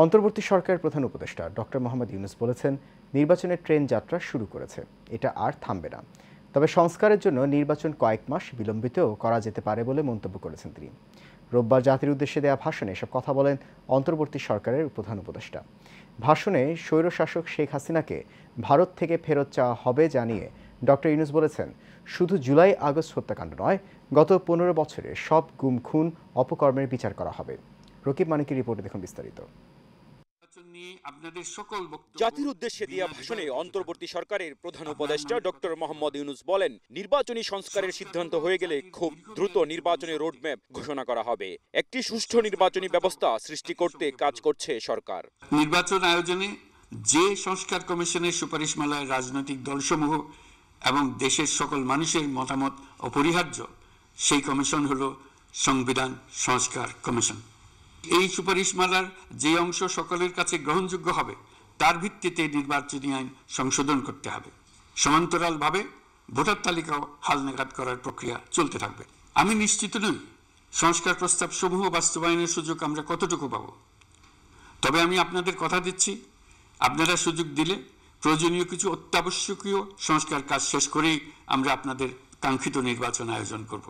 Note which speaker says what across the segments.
Speaker 1: অন্তর্বর্তী সরকারের প্রধান উপদেষ্টা ডক্টর মোহাম্মদ ইউনূস বলেছেন, নির্বাচনের ট্রেন যাত্রা শুরু করেছে, এটা আর থামবে না। তবে সংস্কারের জন্য নির্বাচন কয়েক মাস বিলম্বিতও করা যেতে পারে বলে মন্তব্য করেছেন তিনি। রোববার জাতির উদ্দেশ্যে দেওয়া ভাষণে এসব কথা বলেন অন্তর্বর্তী সরকারের প্রধান উপদেষ্টা। ভাষণে স্বৈরশাসক শেখ হাসিনাকে ভারত থেকে ফেরত চাওয়া হবে জানিয়ে ডক্টর ইউনূস বলেছেন, শুধু জুলাই আগস্ট হত্যাকাণ্ড নয়, গত 15 বছরে সব গুম খুন অপকর্মের বিচার করা হবে। রকিব মানিকের রিপোর্টে দেখুন বিস্তারিত।
Speaker 2: জাতির উদ্দেশ্যে দেয়া ভাষণে অন্তর্বর্তী সরকারের প্রধান উপদেষ্টা ডক্টর মোহাম্মদ ইউনূস বলেন, নির্বাচনী সংস্কারের সিদ্ধান্ত হয়ে গেলে খুব দ্রুত নির্বাচনের রোডম্যাপ ঘোষণা করা হবে। একটি সুষ্ঠু নির্বাচনী ব্যবস্থা সৃষ্টি করতে কাজ করছে সরকার।
Speaker 3: নির্বাচন আয়োজনে যে সংস্কার কমিশনের সুপারিশমালায় রাজনৈতিক দলসমূহ এবং দেশের সকল মানুষের মতামত অপরিহার্য, সেই কমিশন হলো সংবিধান সংস্কার কমিশন। এই সুপারিশমালার যে অংশ সকলের কাছে গ্রহণযোগ্য হবে, তার ভিত্তিতে নির্বাচনী আইন সংশোধন করতে হবে। সমান্তরালভাবে ভোটার তালিকাও হালনাগাদ করার প্রক্রিয়া চলতে থাকবে। আমি নিশ্চিত নই সংস্কার প্রস্তাব সমূহ বাস্তবায়নের সুযোগ আমরা কতটুকু পাব। তবে আমি আপনাদের কথা দিচ্ছি, আপনারা সুযোগ দিলে প্রয়োজনীয় কিছু অত্যাবশ্যকীয় সংস্কার কাজ শেষ করেই আমরা আপনাদের কাঙ্ক্ষিত নির্বাচন আয়োজন করব।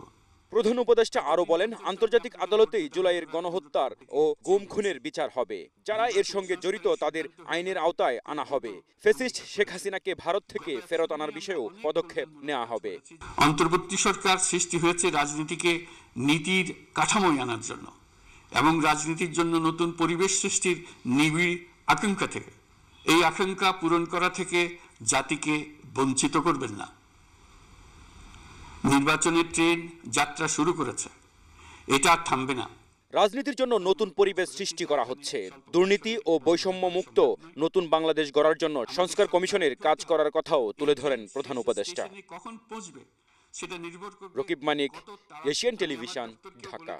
Speaker 2: প্রধান উপদেষ্টা আরো বলেন, আন্তর্জাতিক আদালতেই জুলাইয়ের গণহত্যার ও গুম খুনের বিচার হবে। যারা এর সঙ্গে জড়িত তাদের আইনের আওতায় আনা হবে। ফ্যাসিস্ট শেখ হাসিনাকে ভারত থেকে ফেরত আনার বিষয়েও পদক্ষেপ নেওয়া হবে।
Speaker 3: অন্তর্বর্তী সরকার সৃষ্টি হয়েছে রাজনীতিকে নীতির কাঠামোয় আনার জন্য এবং রাজনীতির জন্য নতুন পরিবেশ সৃষ্টির নিবিড় আকাঙ্ক্ষা থেকে। এই আকাঙ্ক্ষা পূরণ করা থেকে জাতিকে বঞ্চিত করবেন না। নির্বাচনের ট্রেন যাত্রা শুরু করেছে, এটা আর থামবে না।
Speaker 2: রাজনীতির জন্য নতুন পরিবেশ সৃষ্টি করা হচ্ছে। দুর্নীতি ও বৈষম্য মুক্ত নতুন বাংলাদেশ গড়ার জন্য সংস্কার কমিশনের কাজ করার কথাও তুলে ধরেন প্রধান উপদেষ্টা।
Speaker 3: কখন পৌঁছবে সেটা নির্ভর করবে।
Speaker 2: রকিব মানিক, এশিয়ান টেলিভিশন, ঢাকা।